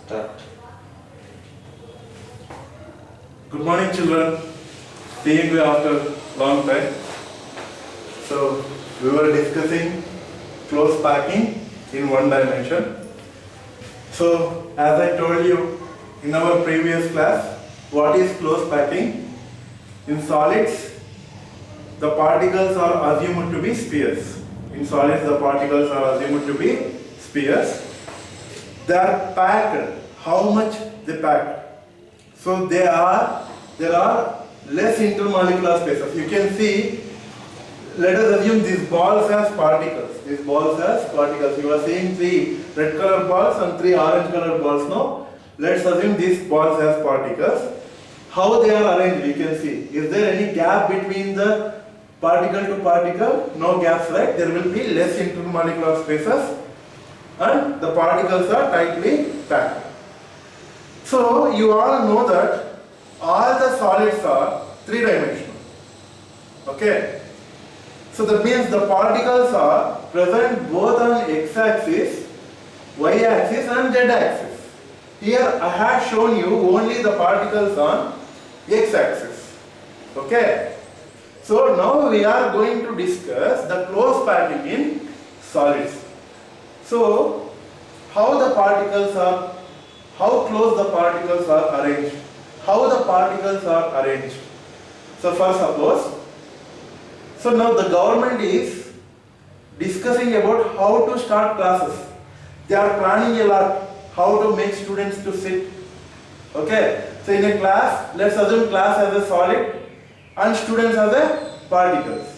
Start. Good morning, children. Seeing you after long time. So we were discussing close packing in one dimension. So as I told you in our previous class, what is close packing? In solids, the particles are assumed to be spheres. In solids, the particles are assumed to be spheres. They are packed. How much they packed? So there are less intermolecular spaces. You can see, let us assume these balls as particles. These balls as particles. You are seeing 3 red color balls and 3 orange color balls now. Let's assume these balls as particles. How they are arranged, you can see. Is there any gap between the particle to particle? No gaps, right? There will be less intermolecular spaces and the particles are tightly packed. So you all know that all the solids are 3-dimensional. Okay? So that means the particles are present both on x-axis, y-axis and z-axis. Here I have shown you only the particles on x-axis. Okay? So now we are going to discuss the close packing in solids. So how close the particles are arranged. How the particles are arranged. So first suppose, so now the government is discussing about how to start classes. They are planning a lot how to make students to sit. Okay, so in a class, let's assume class as a solid and students as a particles.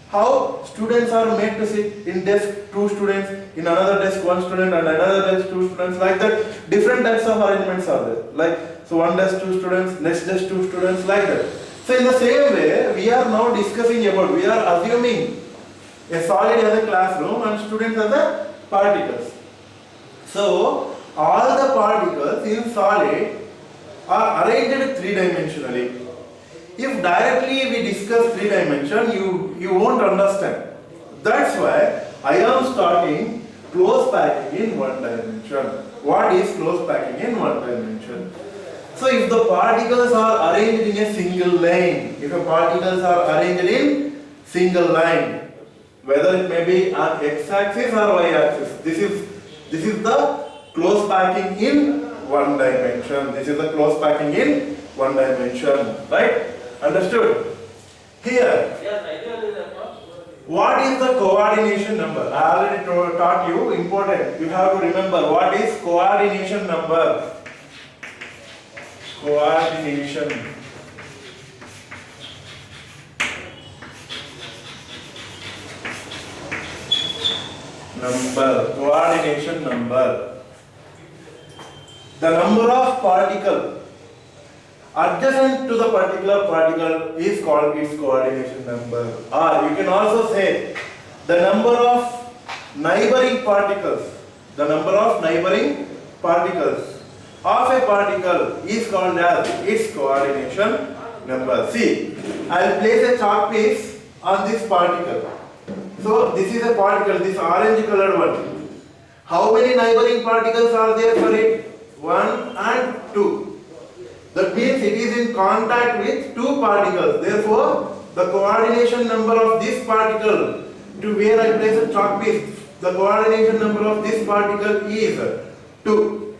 How students are made to sit in desk 2 students, in another desk 1 student and another desk 2 students, like that. Different types of arrangements are there. Like, so one desk 2 students, next desk 2 students, like that. So in the same way, we are now discussing about, we are assuming a solid as a classroom and students as a particles. So all the particles in solid are arranged 3-dimensionally. If directly we discuss 3-dimension, you won't understand. That's why I am starting close packing in 1 dimension. What is close packing in 1 dimension? So if the particles are arranged in a single line, if the particles are arranged in single line, whether it may be on x-axis or y-axis, this is the close packing in 1 dimension. This is the close packing in 1 dimension, right? Understood? Here, what is the coordination number? I already taught you, important. You have to remember what is coordination number. Coordination number. Coordination number. The number of particles adjacent to the particular particle is called its coordination number. Or you can also say the number of neighboring particles. The number of neighboring particles of a particle is called as its coordination number. See, I will place a chalk piece on this particle. So this is a particle, this orange colored one. How many neighboring particles are there for it? 1 and 2. That means it is in contact with 2 particles. Therefore, the coordination number of this particle to where I place a chalk piece, the coordination number of this particle is 2.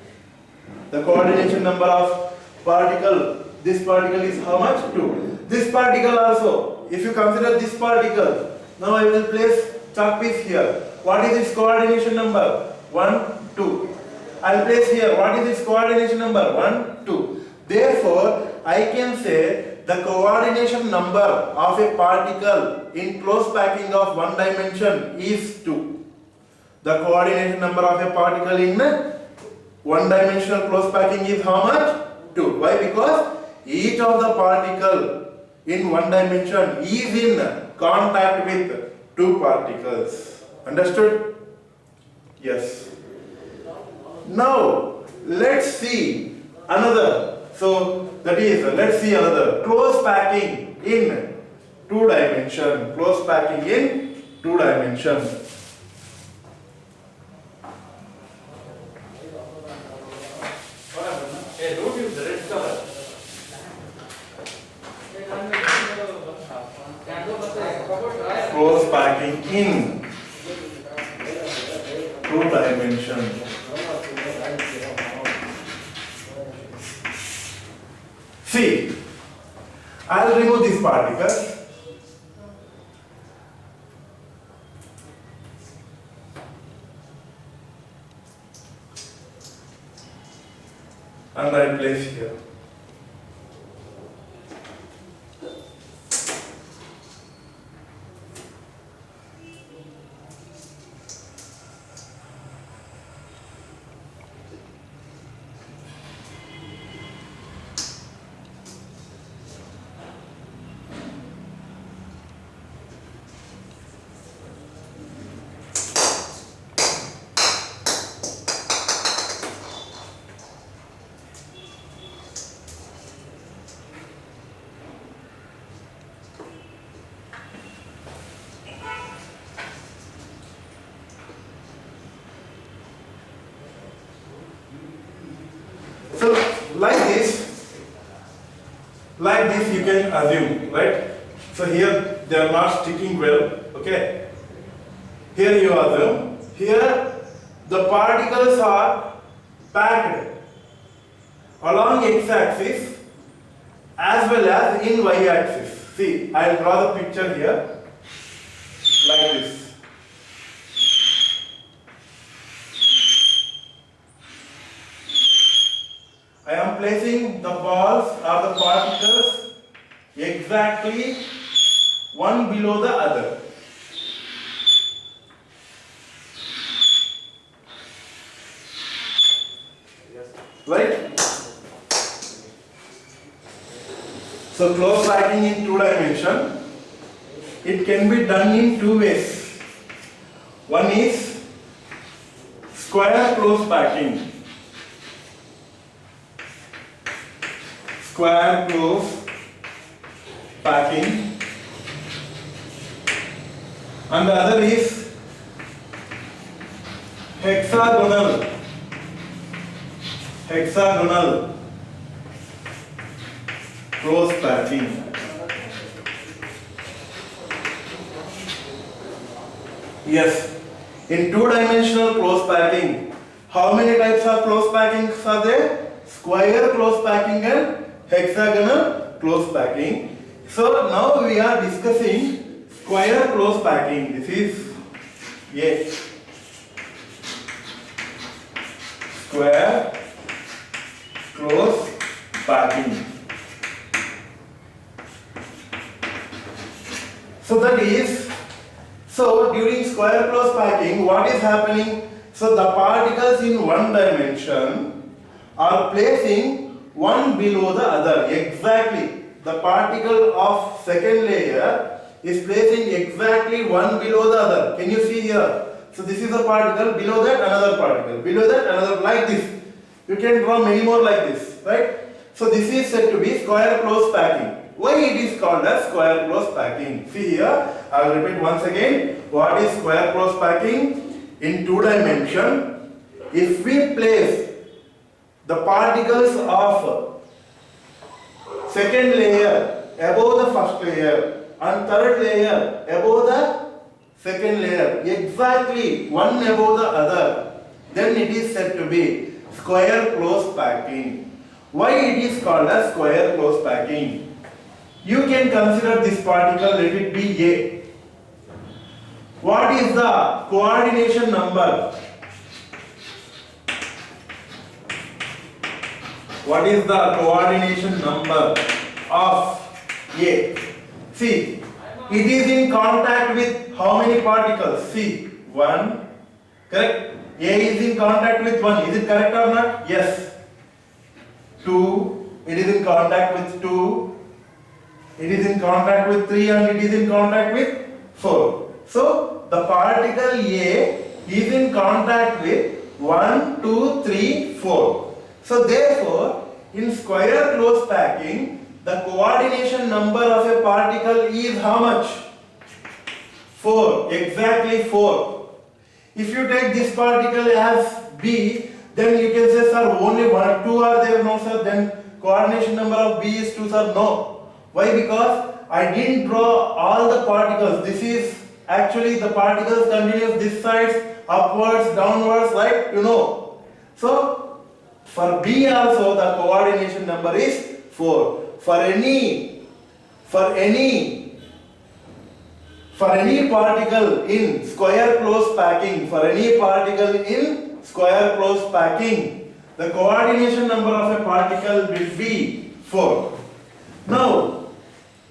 The coordination number of this particle is how much? 2. This particle also, if you consider this particle, now I will place chalk piece here. What is its coordination number? 1, 2. I will place here. What is its coordination number? 1, 2. Therefore, I can say the coordination number of a particle in close packing of 1 dimension is 2. The coordination number of a particle in 1-dimensional close packing is how much? 2. Why? Because each of the particle in 1 dimension is in contact with 2 particles. Understood? Yes. Now, let's see another. So, that is, let's see another. Close packing in 2 dimension. Close packing in 2 dimension. in two dimension. See, I'll remove this particle. And I place here. So like this you can assume, right? So here they are not sticking well, okay? Here you assume, here the particles are packed along x-axis as well as in y-axis. See, I will draw the picture here like this. I am placing the balls or the particles exactly one below the other. Right? So close packing in two dimension, it can be done in two ways. One is square close packing. Square close packing, and the other is hexagonal close packing. Yes, in two-dimensional close packing, how many types of close packings are there? Square close packing and hexagonal close packing. So now we are discussing square close packing. This is A. Square close packing. So that is, so during square close packing, what is happening? So the particles in one dimension are placing one below the other. Exactly. The particle of second layer is placing exactly one below the other. Can you see here? So this is a particle, below that another particle, below that another, like this. You can draw many more like this, right? So this is said to be square close packing. Why it is called as square close packing? See here, I will repeat once again. What is square close packing? In two dimension, if we place the particles of second layer above the first layer and third layer above the second layer, exactly one above the other, then it is said to be square close packing. Why it is called as square close packing? You can consider this particle, let it be A. What is the coordination number? What is the coordination number of A? See, it is in contact with how many particles? See, 1, correct? A is in contact with 1, is it correct or not? Yes. 2, it is in contact with 2, it is in contact with 3, and it is in contact with 4. So, the particle A is in contact with 1, 2, 3, 4. So therefore, in square close packing, the coordination number of a particle is how much? 4, exactly 4. If you take this particle as B, then you can say, sir, only 1, 2 are there. No, sir, then coordination number of B is 2, sir. No. Why? Because I didn't draw all the particles. This is Actually, the particles continue this side, upwards, downwards, right? You know. So, for B also the coordination number is 4. For any particle in square close packing, the coordination number of a particle will be 4. Now,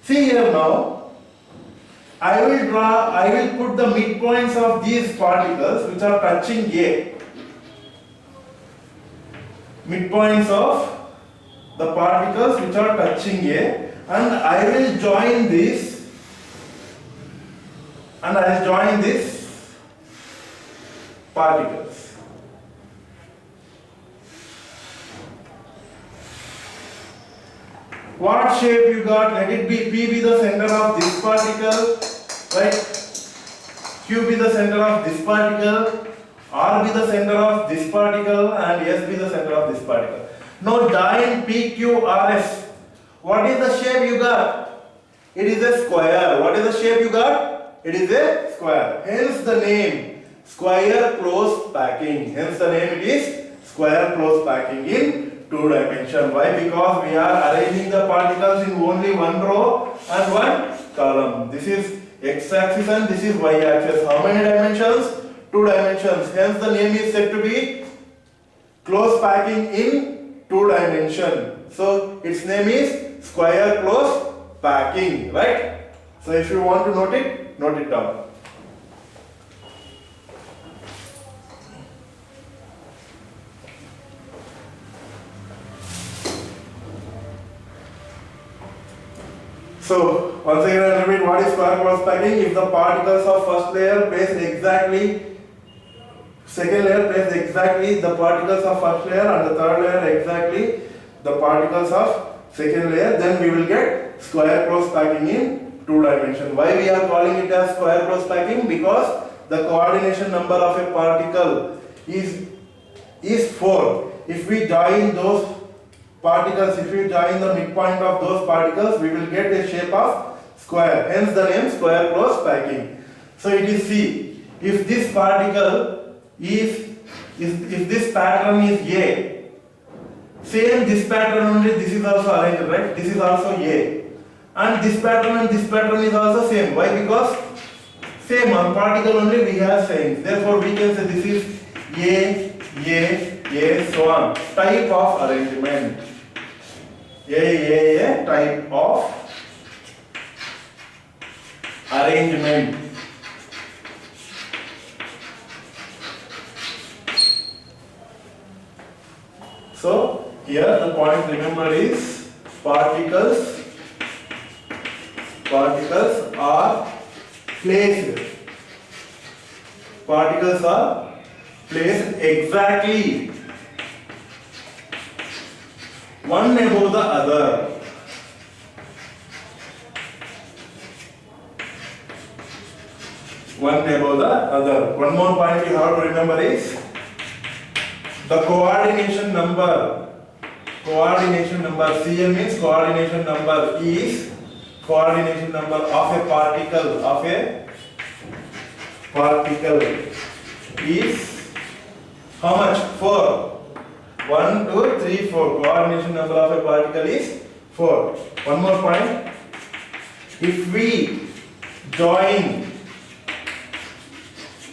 see here now, I will put the midpoints of these particles which are touching A. Midpoints of the particles which are touching A, and I will join this, and I will join this particles. What shape you got? Let it be P be the center of this particle, right? Q be the center of this particle, R be the center of this particle, and S be the center of this particle. Now join PQRS. What is the shape you got? It is a square. What is the shape you got? It is a square. Hence the name square close packing. Hence the name it is square close packing in 2 dimension. Why? Because we are arranging the particles in only one row and one column. This is x-axis and this is y-axis. How many dimensions? 2 dimensions. Hence the name is said to be close packing in 2 dimension. So its name is square close packing, right? So if you want to note it down. So once again I repeat, what is square close packing? If the particles of first layer placed exactly, second layer placed exactly the particles of first layer, and the third layer exactly the particles of second layer, then we will get square close packing in 2 dimension. Why we are calling it as square close packing? Because the coordination number of a particle is 4. If we join those particles, if we join the midpoint of those particles, we will get a shape of square. Hence the name square close packing. So it is C. If this particle is, if this pattern is A, same this pattern only, this is also arranged, right? This is also A. And this pattern is also same. Why? Because same on particle only we have same. Therefore we can say this is A, so on. Type of arrangement. A type of arrangement. So here the point remember is particles are placed. Particles are placed exactly one above the other. One above the other. One more point you have to remember is the coordination number. Coordination number, Cn means coordination number is coordination number of a particle is how much? 4. 1, 2, 3, 4. Coordination number of a particle is 4. One more point. If we join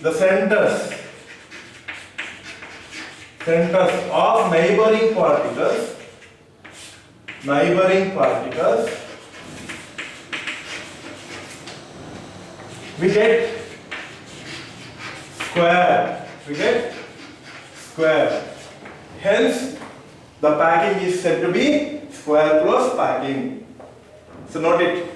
the centers of neighboring particles, we get square. Hence, the packing is said to be square close packing. So note it.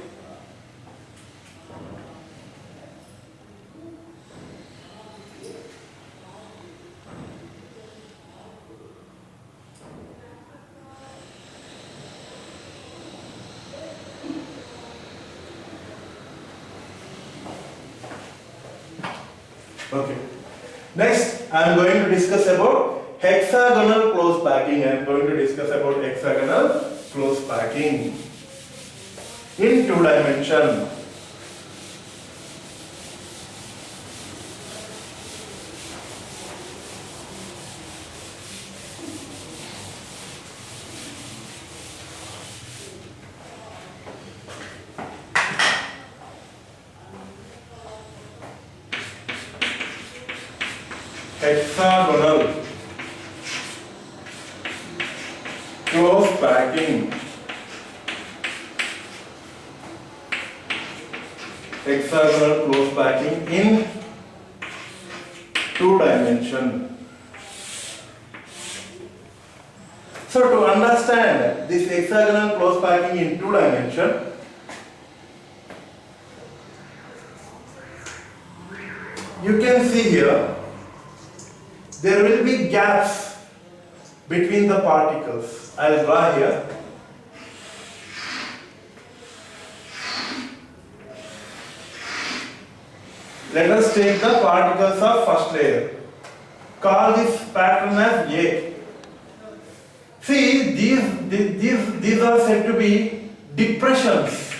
Okay. Next, I am going to discuss about hexagonal close packing. I am going to discuss about hexagonal close packing in 2 dimension. hexagonal close packing. Hexagonal close packing in 2 dimension. So to understand this hexagonal close packing in 2 dimension, you can see here there will be gaps between the particles. I'll draw here. Let us take the particles of first layer. Call this pattern as A. See, these are said to be depressions.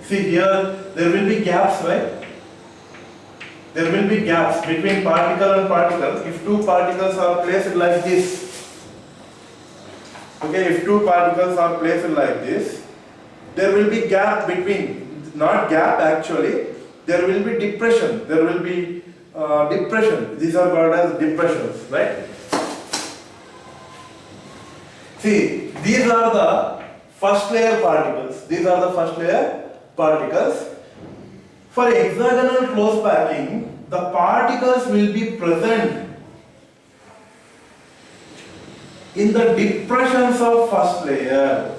See here, there will be gaps, right? There will be gaps between particle and particle if 2 particles are placed like this. Okay, if 2 particles are placed like this, there will be gap between, not gap actually, there will be depression. There will be depression. These are called as depressions, right? See, these are the first layer particles. These are the first layer particles. For hexagonal close packing, the particles will be present in the depressions of first layer.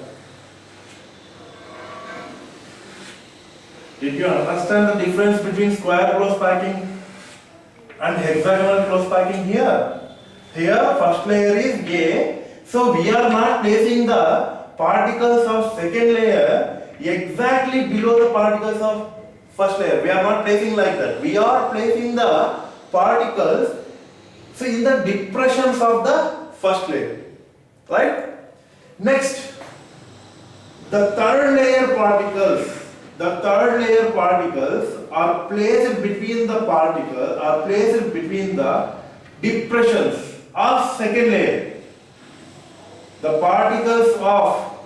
Did you understand the difference between square close packing and hexagonal close packing here? Here, first layer is A. So we are not placing the particles of second layer exactly below the particles of first layer. We are not placing like that. We are placing the particles in the depressions of the first layer. Right? Next, the third layer particles. The third layer particles are placed between the depressions of second layer. The particles of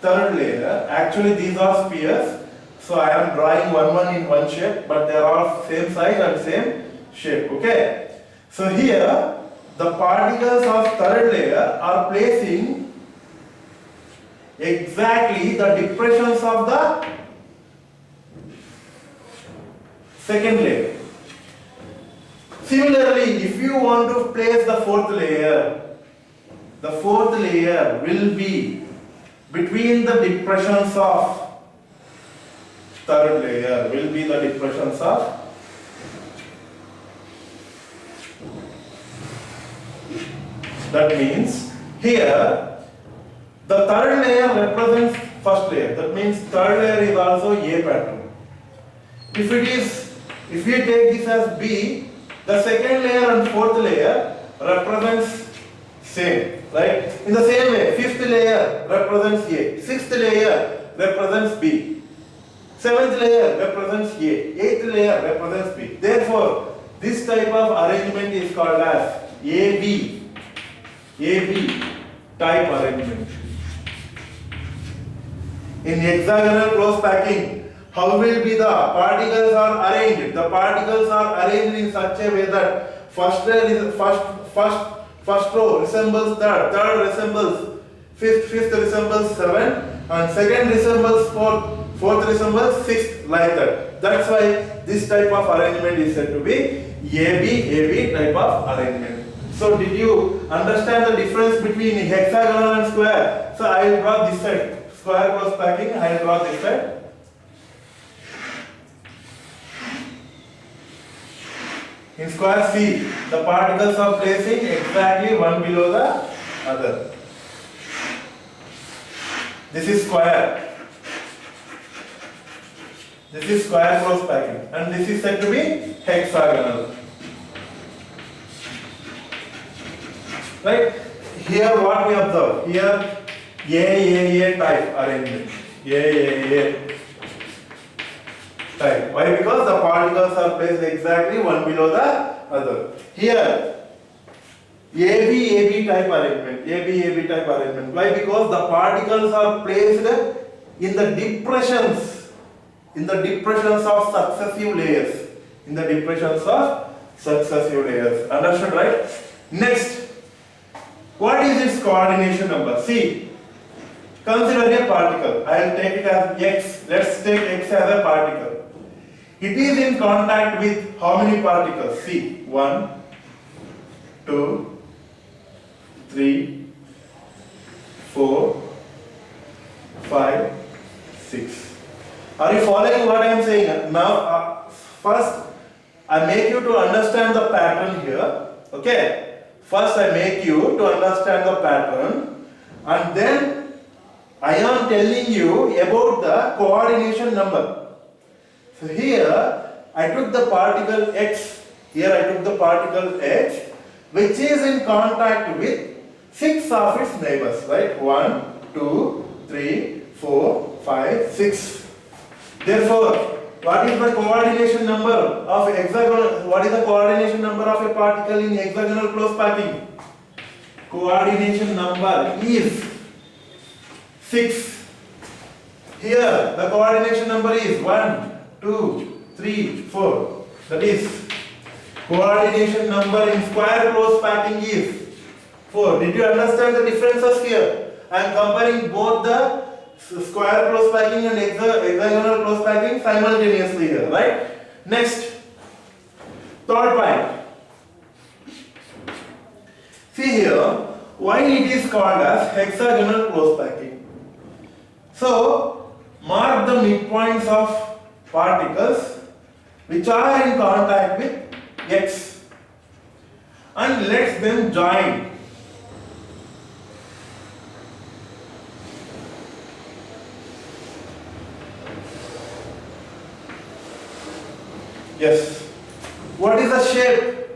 third layer, actually these are spheres, so I am drawing one in one shape, but they are all same size and same shape, okay? So here, the particles of third layer are placing exactly the depressions of the second layer. Similarly, if you want to place the fourth layer will be between the depressions of third layer, that means here the third layer represents first layer, that means third layer is also A pattern. If we take this as B, the second layer and fourth layer represents same, right? In the same way, fifth layer represents A, sixth layer represents B, seventh layer represents A, eighth layer represents B. Therefore, this type of arrangement is called as AB type arrangement. In hexagonal close packing, how will be the particles are arranged? The particles are arranged in such a way that first row resembles third, third resembles fifth, fifth resembles seventh, and second resembles fourth, fourth resembles sixth, like that. That's why this type of arrangement is said to be AB type of arrangement. So did you understand the difference between hexagonal and square? So I will draw this side. Square close packing, I will draw this side. In square C, the particles are placing exactly one below the other. This is square. This is square close packing, and this is said to be hexagonal. Right? Here what we observe? Here A type arrangement. A type. Why? Because the particles are placed exactly one below the other. Here AB type arrangement. AB type arrangement. Why? Because the particles are placed in the depressions. In the depressions of successive layers. In the depressions of successive layers. Understood, right? Next, what is its coordination number? See, consider a particle. I will take it as x. Let's take x as a particle. It is in contact with how many particles? See, 1, 2, 3, 4, 5, 6. Are you following what I am saying? Now, first I make you to understand the pattern here. Okay. First I make you to understand the pattern, and then I am telling you about the coordination number. So here I took the particle x. Here I took the particle x, which is in contact with 6 of its neighbors, right? 1, 2, 3, 4, 5, 6. Therefore, what is the coordination number of hexagonal? What is the coordination number of a particle in hexagonal close packing? Coordination number is 6. Here the coordination number is 1, 2, 3, 4. That is, coordination number in square close packing is 4. Did you understand the differences here? I am comparing both the square close packing and hexagonal close packing simultaneously here, right? Next, third point. See here, why it is called as hexagonal close packing. So, mark the midpoints of particles which are in contact with x and let them join. Yes. What is the shape?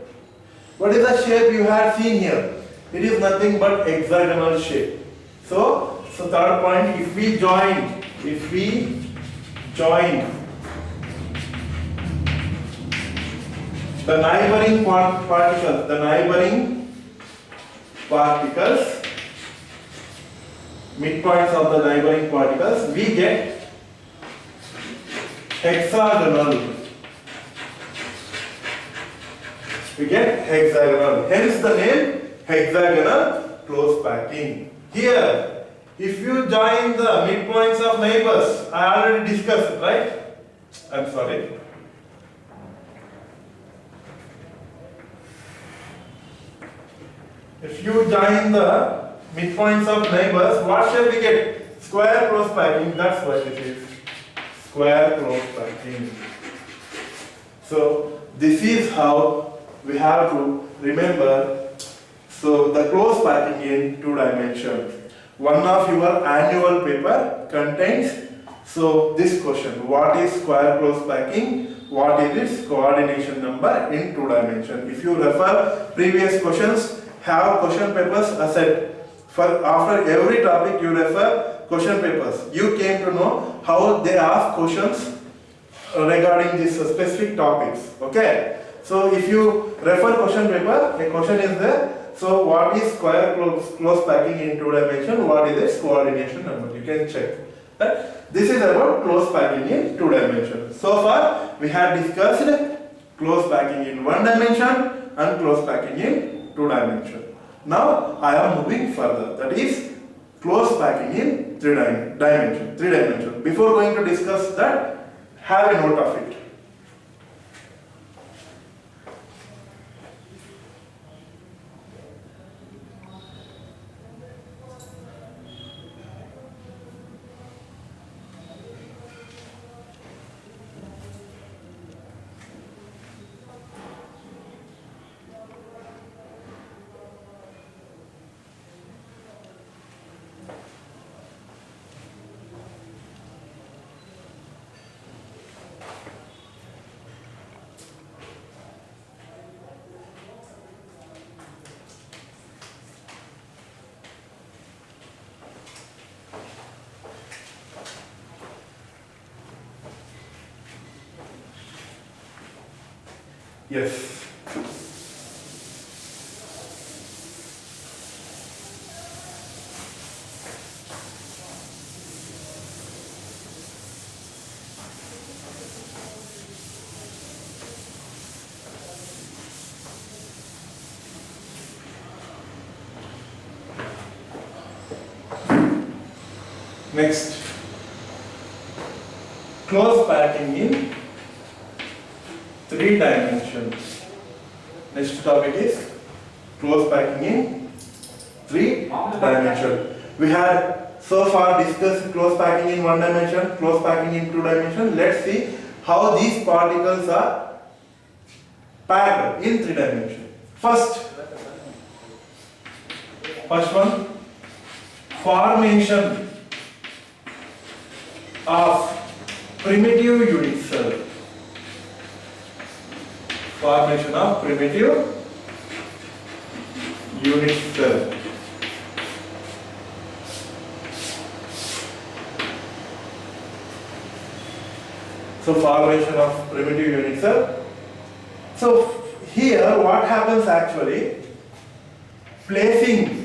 What is the shape you have seen here? It is nothing but hexagonal shape. So third point, if we join the neighboring particles, midpoints of the neighboring particles, we get hexagonal. We get hexagonal. Hence the name hexagonal close packing. Here, if you join the midpoints of neighbors, I already discussed it, right? I'm sorry. If you join the midpoints of neighbors, what shall we get? Square close packing. That's what it is. Square close packing. So this is how we have to remember. So the close packing in 2 dimensions. One of your annual paper contains this question: what is square close packing? What is its coordination number in 2 dimensions? If you refer previous questions, have question papers asset. For after every topic you refer question papers. You came to know how they ask questions regarding these specific topics. Okay. So if you refer question paper, a question is there. So what is square close packing in 2 dimensions? What is its coordination number? You can check. Right? This is about close packing in 2 dimensions. So far we have discussed close packing in 1 dimension and close packing in 2 dimensions. Now I am moving further. That is close packing in 3 dimensions. Before going to discuss that, have a note of it. Yes. Next, close packing in 3 dimensions. Next topic is close packing in 3 dimensions. We had so far discussed close packing in 1 dimension, close packing in 2 dimensions. Let's see how these particles are packed in 3 dimensions. First one, formation of primitive unit cell. Formation of primitive unit cell. So formation of primitive unit cell. So here what happens actually, placing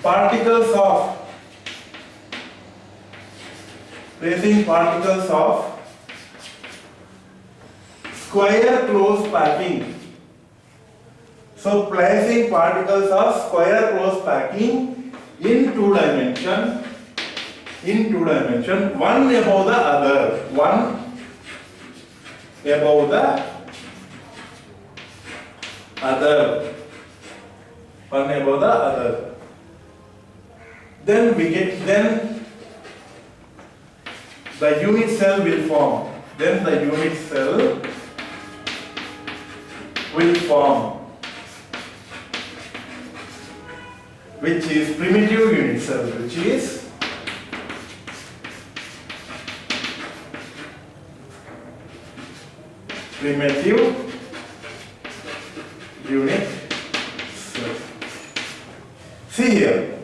particles of square close packing. So placing particles of square close packing in 2 dimension, one above the other, one above the other. Then the unit cell will form. Which is primitive unit cell, which is primitive unit cell. See here,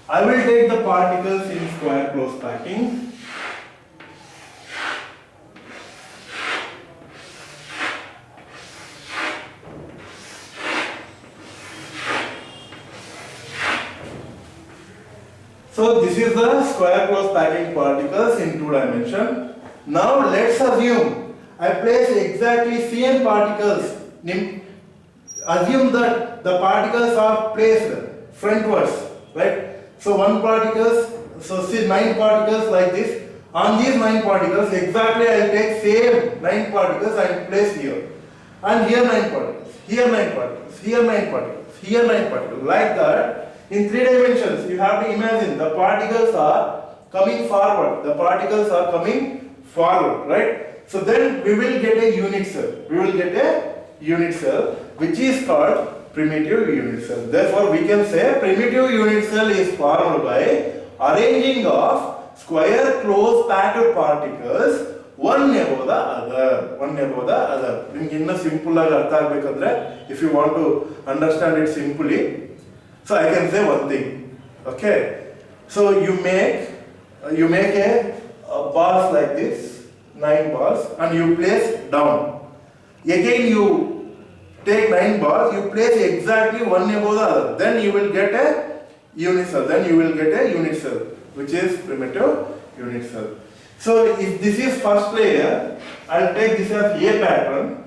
I will take the particles in square close packing. So this is the square close packing particles in 2 dimensions. Now let's assume I place exactly same particles. Assume that the particles are placed frontwards, right? So see 9 particles like this. On these 9 particles, exactly I will take same 9 particles and place here. And here 9 particles, here 9 particles, here 9 particles, here 9 particles. Like that. In 3 dimensions, you have to imagine the particles are coming forward. Right? So then we will get a unit cell. Which is called primitive unit cell. Therefore, we can say primitive unit cell is formed by arranging of square close packed particles one above the other. If you want to understand it simply, so I can say one thing, okay? So you make a bars like this, 9 bars, and you place down. Again you take 9 bars, you place exactly one above the other. Then you will get a unit cell. Which is primitive unit cell. So if this is first layer, I will take this as A pattern,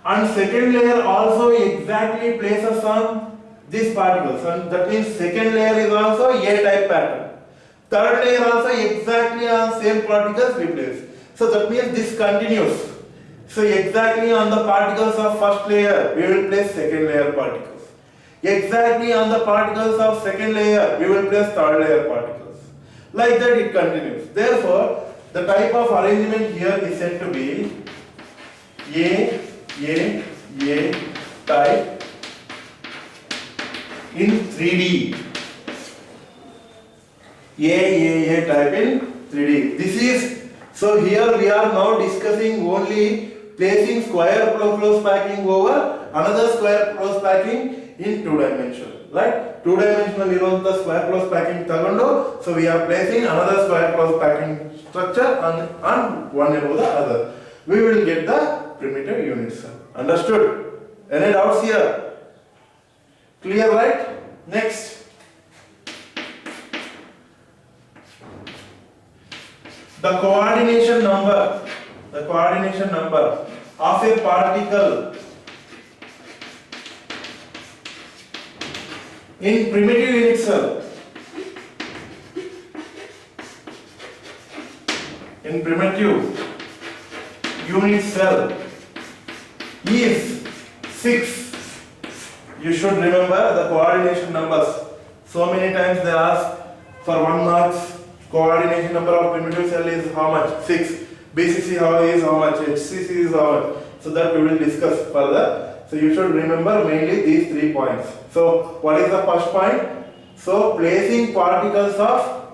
and second layer also exactly places on these particles, and that means second layer is also A type pattern. Third layer also exactly on same particles we place. So that means this continues. So exactly on the particles of first layer we will place second layer particles. Exactly on the particles of second layer we will place third layer particles. Like that it continues. Therefore, the type of arrangement here is said to be A type in 3D. A type in 3D. This is, so here we are now discussing only placing square close packing over another square close packing in 2 dimensions. Right? 2 dimensional iruವಂತ square close packing ತಗೊಂಡು, so we are placing another square close packing structure on one above the other. We will get the primitive unit cell. Understood? Any doubts here? Clear, right? Next. The coordination number of a particle in primitive unit cell, in primitive unit cell is 6. You should remember the coordination numbers. So many times they ask for 1 marks, coordination number of primitive cell is how much? 6. BCC is how much? HCC is how much? So that we will discuss further. So you should remember mainly these 3 points. So what is the first point? So placing particles of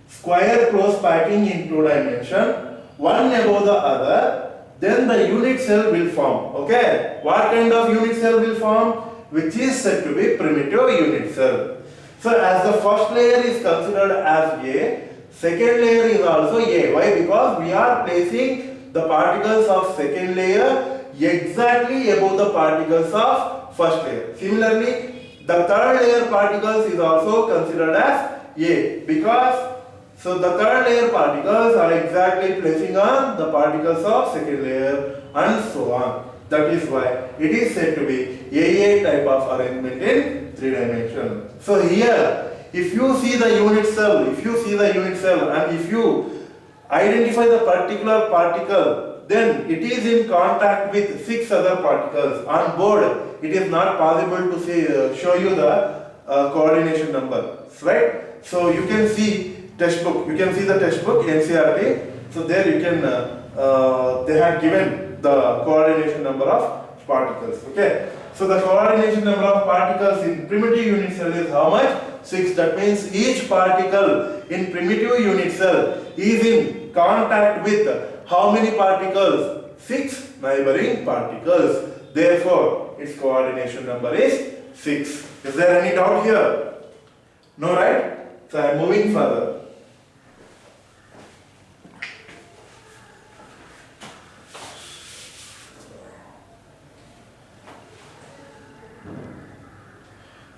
square close packing in 2 dimension, one above the other, then the unit cell will form. Okay? What kind of unit cell will form? Which is said to be primitive unit cell. So as the first layer is considered as A, second layer is also A. Why? Because we are placing the particles of second layer exactly above the particles of first layer. Similarly, the third layer particles is also considered as A, because so the third layer particles are exactly placing on the particles of second layer and so on. That is why it is said to be AA type of arrangement in 3 dimension. So here, if you see the unit cell, and if you identify the particular particle, then it is in contact with 6 other particles. On board, it is not possible to show you the coordination number, right? So you can see textbook. You can see the textbook NCERT. So there you can they have given the coordination number of particles. Okay. So the coordination number of particles in primitive unit cell is how much? 6. That means each particle in primitive unit cell is in contact with how many particles? 6 neighboring particles. Therefore, its coordination number is 6. Is there any doubt here? No, right? So I am moving further.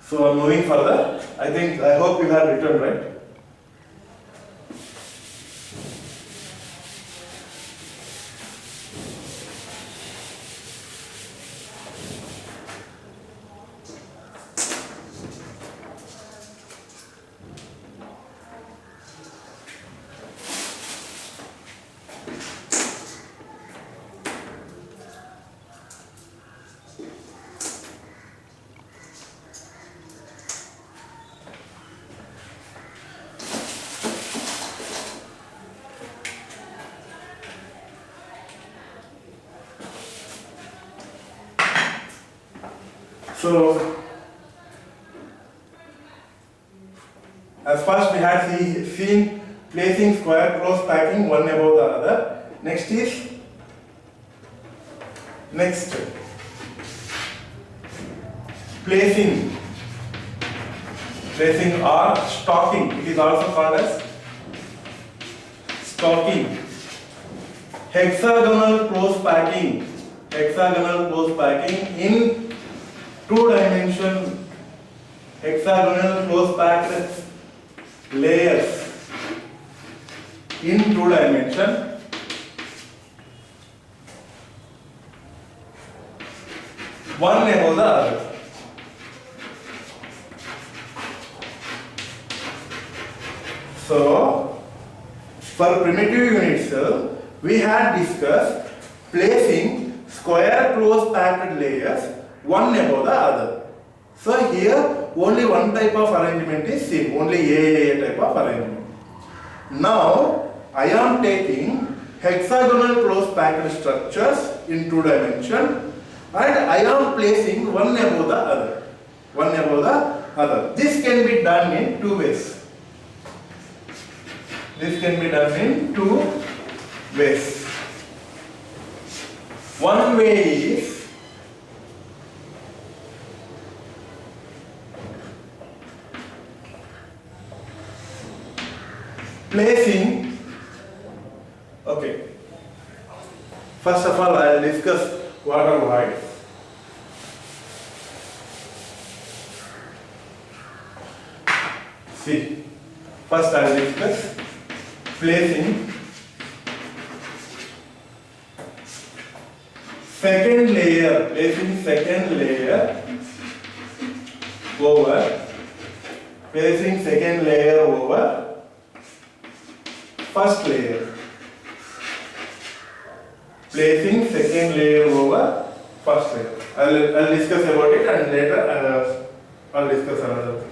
So I'm moving further. I hope you have written, right? So, as first we had seen placing square close packing one above the other. Next placing or stocking. It is also called as stocking. Hexagonal close packing in 2 dimension. Hexagonal close packed layers in 2 dimension. One above the other. So, for primitive unit cell, we had discussed placing square close packed layers one above the other. So here only one type of arrangement is seen, only AAA type of arrangement. Now I am taking hexagonal close packed structures in 2 dimension and I am placing one above the other. This can be done in 2 ways. One way is placing, okay, first of all I will discuss what are voids. See, first I will discuss placing second layer over placing second layer over first layer. Placing second layer over first layer. I'll discuss about it, and later I'll discuss another thing.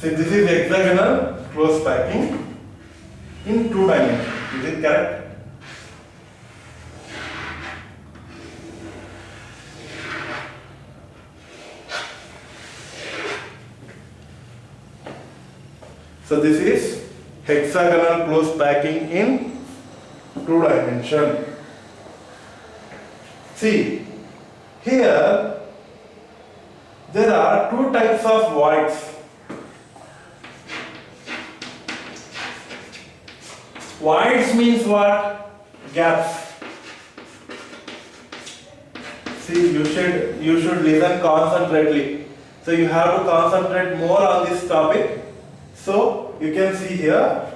So this is hexagonal close packing in 2 dimensions. Is it correct? So this is hexagonal close packing in 2 dimensions. See, here there are 2 types of voids. Voids means what? Gaps. See, you should listen concentrately. So you have to concentrate more on this topic. So you can see here.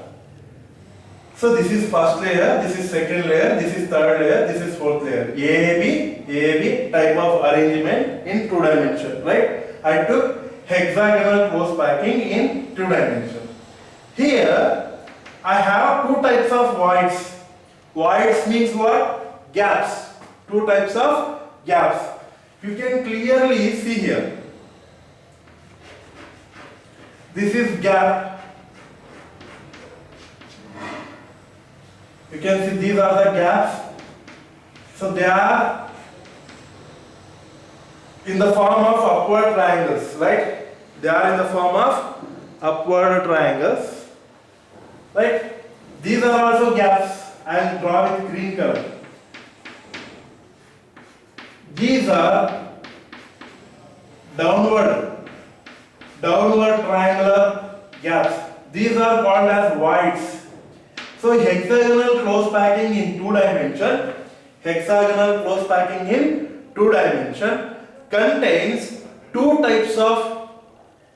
So this is first layer, this is second layer, this is third layer, this is fourth layer. AAB type of arrangement in 2 dimensions, right? I took hexagonal close packing in 2 dimensions. Here I have 2 types of voids. Voids means what? Gaps. 2 types of gaps. You can clearly see here. This is gap. You can see these are the gaps. So they are in the form of upward triangles, right? They are in the form of upward triangles. Right? These are also gaps. I will draw with green color. These are downward triangular gaps. These are called as voids. So hexagonal close packing in 2 dimensions, hexagonal close packing in 2 dimensions contains two types of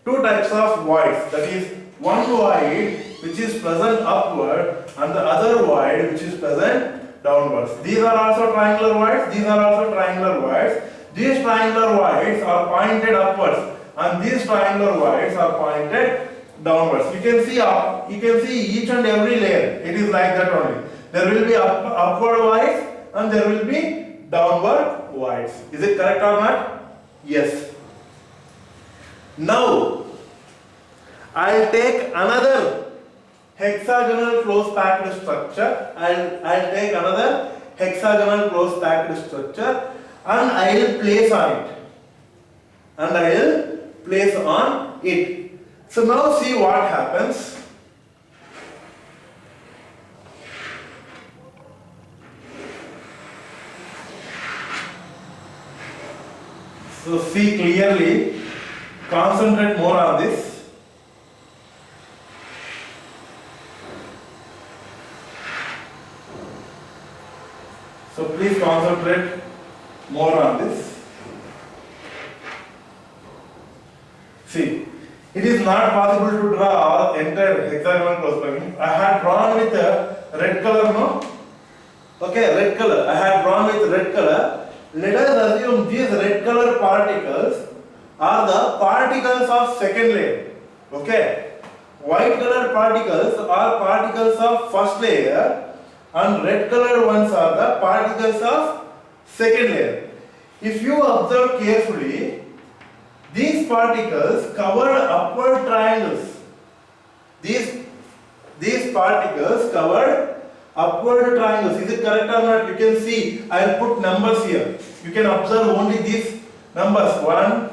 voids. That is, one void which is present upward and the other void which is present downwards. These are also triangular voids. These are also triangular voids. These triangular voids are pointed upwards and these triangular voids are pointed downwards. You can see each and every layer. It is like that only. There will be upward voids and there will be downward voids. Is it correct or not? Yes. Now I'll take another hexagonal close packed structure. I'll take another hexagonal close packed structure and I will place on it. So now see what happens. So see clearly, concentrate more on this. So please concentrate more on this. See, it is not possible to draw entire hexagonal close packing. I had drawn with red color, no? Okay, red color. I had drawn with red color. Let us assume these red color particles are the particles of second layer. Okay. White color particles are particles of first layer and red colored ones are the particles of second layer. If you observe carefully, these particles cover upward triangles. These particles cover upward triangles. Is it correct or not? You can see, I will put numbers here. You can observe only these numbers 1,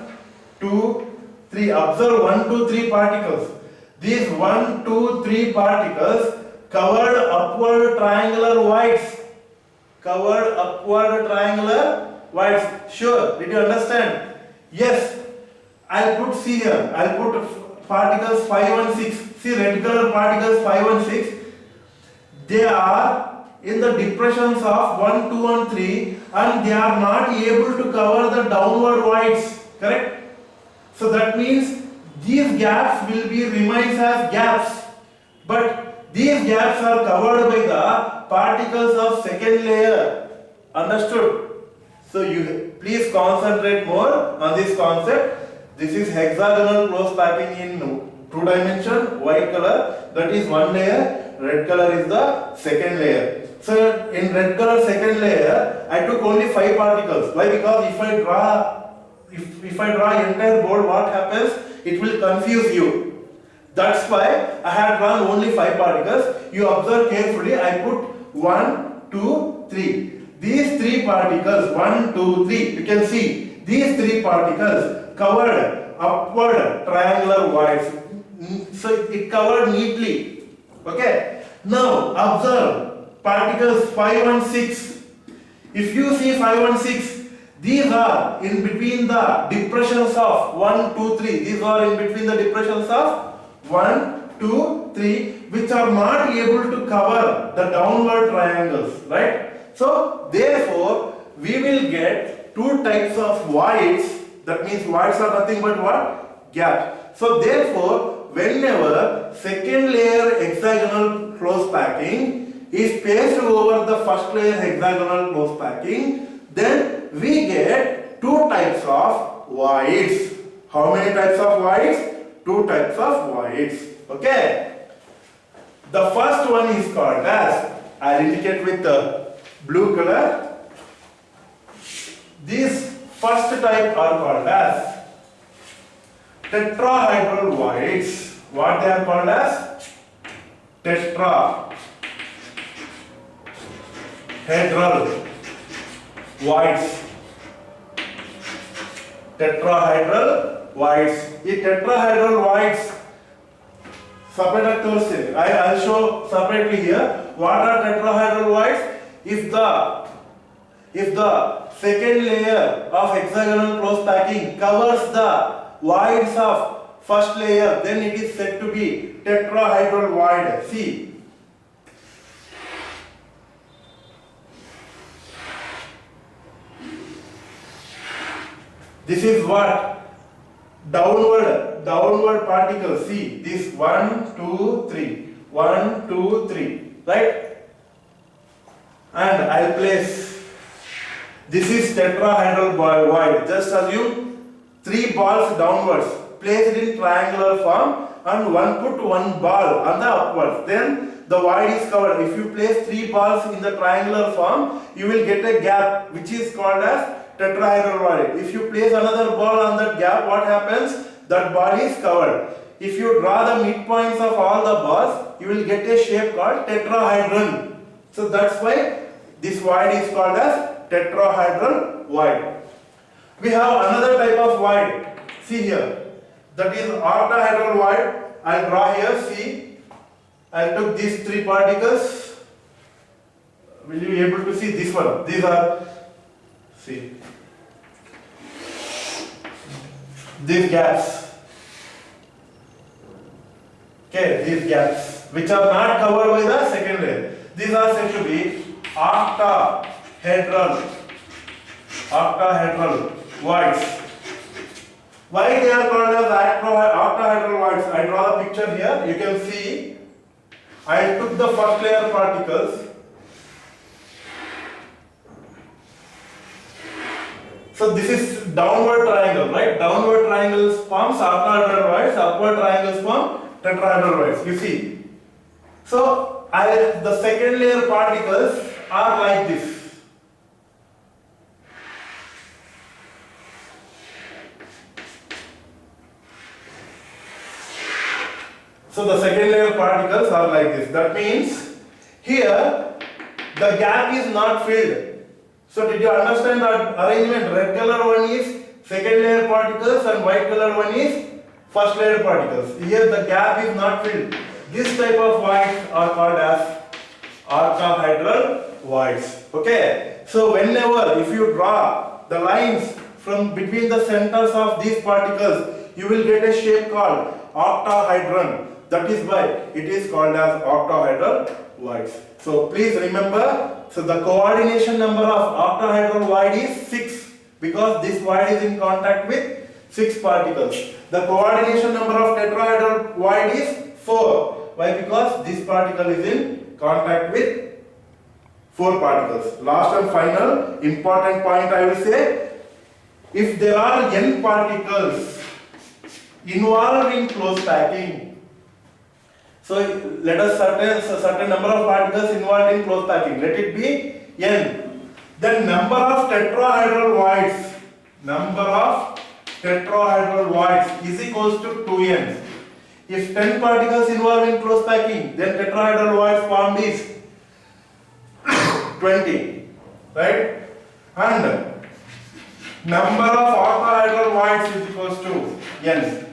2, 3. Observe 1, 2, 3 particles. These 1, 2, 3 particles covered upward triangular voids. Covered upward triangular voids. Sure, did you understand? Yes. I'll put, see here, I'll put particles 5 and 6. See, red color particles 5 and 6. They are in the depressions of 1, 2 and 3 and they are not able to cover the downward voids. Correct? So that means these gaps will be remains as gaps. But these gaps are covered by the particles of second layer. Understood? So you please concentrate more on this concept. This is hexagonal close packing in 2 dimension, white color, that is one layer, red color is the second layer. So in red color second layer, I took only 5 particles. Why? Because if I draw entire board, what happens? It will confuse you. That's why I had drawn only 5 particles. You observe carefully, I put 1, 2, 3. These 3 particles, 1, 2, 3, you can see, these 3 particles covered upward triangular voids. So it covered neatly. Okay. Now observe particles 5 and 6. If you see 5 and 6, these are in between the depressions of 1, 2, 3. These are in between the depressions of 1, 2, 3, which are not able to cover the downward triangles, right? So therefore we will get 2 types of voids. That means voids are nothing but what? Gaps. So therefore, whenever second layer hexagonal close packing is pasted over the first layer hexagonal close packing, then we get 2 types of voids. How many types of voids? 2 types of voids. Okay. The first one is called as, I'll indicate with the blue color. These first type are called as tetrahedral voids. What they are called as? Tetrahedral voids. Tetrahedral voids. In tetrahedral voids, separate I'll show separately here. What are tetrahedral voids? If the second layer of hexagonal close packing covers the voids of first layer, then it is said to be tetrahedral void. See, this is what? Downward particles. See, this 1, 2, 3. 1, 2, 3. Right? And I'll place, this is tetrahedral void. Just assume 3 balls downwards, place it in triangular form and put one ball on the upwards. Then the void is covered. If you place 3 balls in the triangular form, you will get a gap which is called as tetrahedral void. If you place another ball on that gap, what happens? That ball is covered. If you draw the midpoints of all the balls, you will get a shape called tetrahedron. So that's why this void is called as tetrahedral void. We have another type of void. See here. That is octahedral void. I'll draw here. See. I took these 3 particles. Will you be able to see this one? These are, see, these gaps. Okay, these gaps which are not covered by the second layer. These are said to be octahedral voids. Why they are called as octahedral voids? I draw the picture here. You can see I took the first layer particles. So this is downward triangle, right? Downward triangles forms octahedral voids, upward triangles form tetrahedral voids. You see. So the second layer particles are like this. So the second layer particles are like this. That means here the gap is not filled. So did you understand that arrangement? Red color one is second layer particles and white color one is first layer particles. Here the gap is not filled. This type of voids are called as octahedral voids. Okay. So whenever if you draw the lines from between the centers of these particles, you will get a shape called octahedron. That is why it is called as octahedral voids. So please remember, so the coordination number of octahedral void is 6 because this void is in contact with 6 particles. The coordination number of tetrahedral void is 4. Why? Because this particle is in contact with 4 particles. Last and final important point I will say, if there are n particles involved in close packing, so let us certain number of particles involved in close packing, let it be n. Then number of tetrahedral voids is equals to 2n. If 10 particles involved in close packing, then tetrahedral voids formed is 20, right? And number of octahedral voids is equals to n.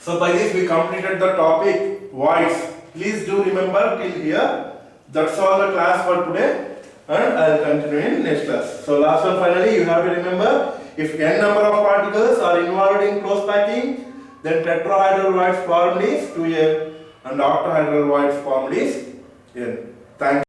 So by this we completed the topic voids. Please do remember till here. That's all the class for today, and I will continue in next class. So last and finally you have to remember, if n number of particles are involved in close packing, then tetrahedral voids formed is 2n and octahedral voids formed is n. Thank you.